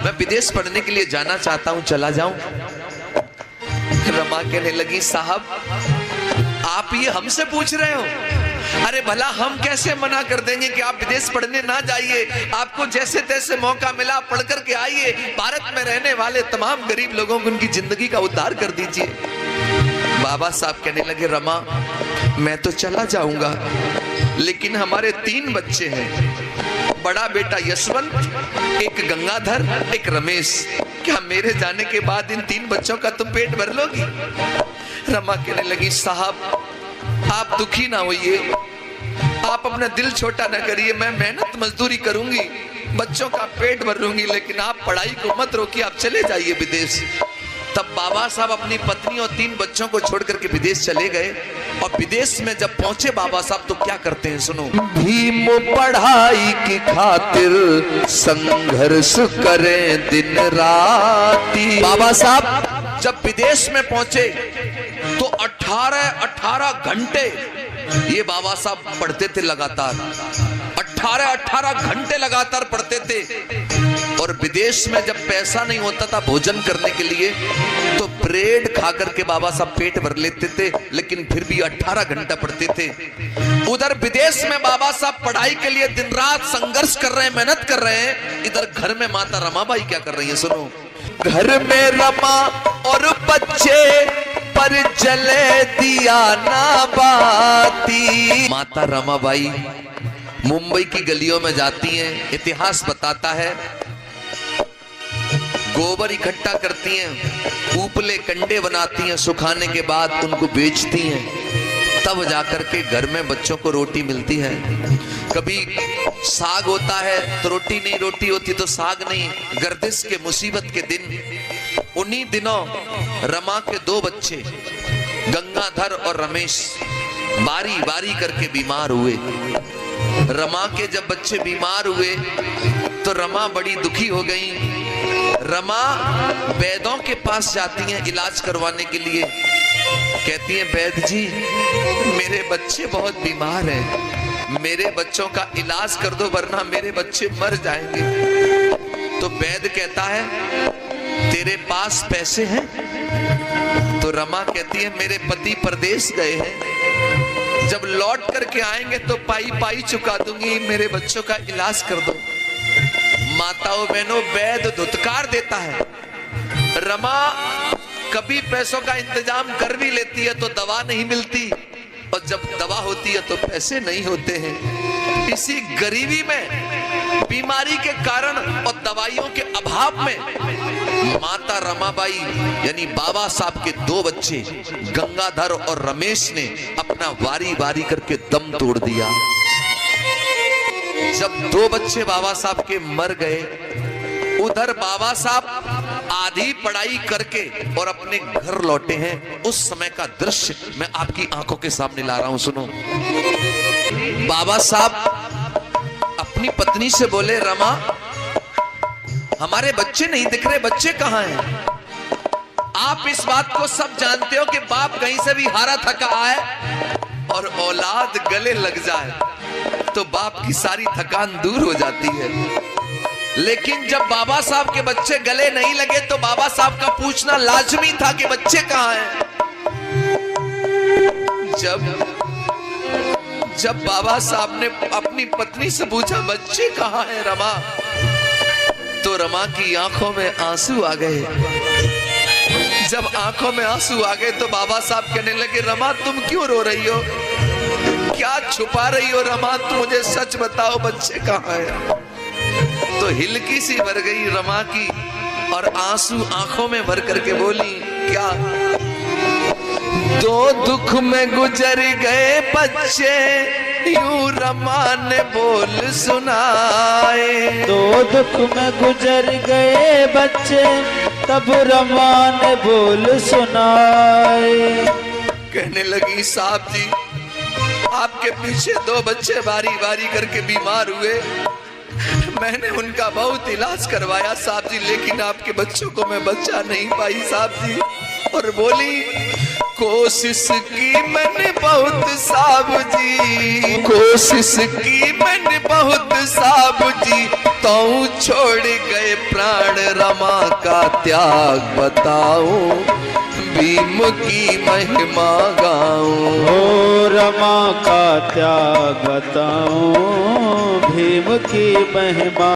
मैं विदेश पढ़ने के लिए जाना चाहता हूं, चला जाऊं? रमा कहने लगी साहब आप ये हमसे पूछ रहे हो? अरे भला हम कैसे मना कर देंगे कि आप विदेश पढ़ने ना जाइए, आपको जैसे तैसे मौका मिला पढ़ कर के आइए, भारत में रहने वाले तमाम गरीब लोगों को उनकी जिंदगी का उद्धार कर दीजिए। बाबा साहब कहने लगे रमा मैं तो चला जाऊंगा, लेकिन हमारे 3 बच्चे हैं, बड़ा बेटा यशवंत, एक गंगाधर, एक रमेश, क्या मेरे जाने के बाद इन 3 बच्चों का तुम पेट भर लोगी? रमा कहने लगी साहब आप दुखी ना होइए, आप अपना दिल छोटा ना करिए, मैं मेहनत मजदूरी करूंगी, बच्चों का पेट भर लूंगी, लेकिन आप पढ़ाई को मत रोकिए, आप चले जाइए विदेश। तब बाबा साहब अपनी पत्नी और 3 बच्चों को छोड़ करके विदेश चले गए। और विदेश में जब पहुंचे बाबा साहब तो क्या करते हैं सुनो। भीम पढ़ाई की खातिर संघर्ष करें दिन राती। बाबा साहब जब विदेश में पहुंचे तो 18 घंटे ये बाबा साहब पढ़ते थे लगातार, 18 घंटे लगातार पढ़ते थे। और विदेश में जब पैसा नहीं होता था भोजन करने के लिए तो ब्रेड खा करके बाबा साहब पेट भर लेते थे, लेकिन फिर भी 18 घंटा पढ़ते थे। उधर विदेश में बाबा साहब पढ़ाई के लिए दिन रात संघर्ष कर रहे हैं, मेहनत कर रहे हैं। इधर घर में माता रमाबाई क्या कर रही है सुनो। घर में रमा और बच्चे पर जले दिया ना बाती। माता रमाबाई मुंबई की गलियों में जाती हैं, इतिहास बताता है गोबर इकट्ठा करती हैं, उपले कंडे बनाती हैं, सुखाने के बाद उनको बेचती हैं, तब जाकर के घर में बच्चों को रोटी मिलती है। कभी साग होता है तो रोटी नहीं, रोटी होती तो साग नहीं। गर्दिश के मुसीबत के दिन उन्हीं दिनों रमा के 2 बच्चे गंगाधर और रमेश बारी बारी करके बीमार हुए। रमा के जब बच्चे बीमार हुए तो रमा बड़ी दुखी हो गई। रमा वैद्यों के पास जाती हैं इलाज करवाने के लिए, कहती हैं वैद्य जी मेरे बच्चे बहुत बीमार हैं, मेरे बच्चों का इलाज कर दो वरना मेरे बच्चे मर जाएंगे। तो वैद्य कहता है तेरे पास पैसे हैं? तो रमा कहती है मेरे पति परदेश गए हैं, जब लौट करके आएंगे तो पाई पाई चुका दूंगी, मेरे बच्चों का इलाज कर दो। माताओं बहनों वैद्य धुतकार देता है। रमा कभी पैसों का इंतजाम कर भी लेती है तो दवा नहीं मिलती, और जब दवा होती है तो पैसे नहीं होते हैं। इसी गरीबी में, बीमारी के कारण और दवाइयों के अभाव में माता रमाबाई यानी बाबा साहब के 2 बच्चे गंगाधर और रमेश ने अपना वारी वारी करके दम तोड़ दिया। जब 2 बच्चे बाबा साहब के मर गए, उधर बाबा साहब आधी पढ़ाई करके और अपने घर लौटे हैं। उस समय का दृश्य मैं आपकी आंखों के सामने ला रहा हूं, सुनो। बाबा साहब अपनी पत्नी से बोले रमा हमारे बच्चे नहीं दिख रहे, बच्चे कहां हैं? आप इस बात को सब जानते हो कि बाप कहीं से भी हारा थका आए और औलाद गले लग जाए तो बाप की सारी थकान दूर हो जाती है। लेकिन जब बाबा साहब के बच्चे गले नहीं लगे तो बाबा साहब का पूछना लाजमी था कि बच्चे कहां हैं। जब बाबा साहब ने अपनी पत्नी से पूछा बच्चे कहां हैं रमा, तो रमा की आंखों में आंसू आ गए। जब आंखों में आंसू आ गए तो बाबा साहब कहने लगे रमा तुम क्यों रो रही हो, क्या छुपा रही हो रमा, तुम मुझे सच बताओ बच्चे कहां हैं। तो हिलकी सी भर गई रमा की और आंसू आंखों में भर करके बोली क्या? 2 दुख में गुजर गए बच्चे यूं रमा ने बोल सुनाए। 2 दुख में गुजर गए बच्चे तब रमा ने बोल सुनाए। कहने लगी साहब जी आपके पीछे 2 बच्चे बारी बारी करके बीमार हुए, मैंने उनका बहुत इलाज करवाया साहब जी, लेकिन आपके बच्चों को मैं बचा नहीं पाई साहब जी। और बोली कोशिश की मैंने बहुत साहब जी, कोशिश की मैंने बहुत साहब जी, तो छोड़ गए प्राण रमा का त्याग बताऊं, भीम की महिमा गाऊं। ओ रमा का त्याग बताऊं, भीम की महिमा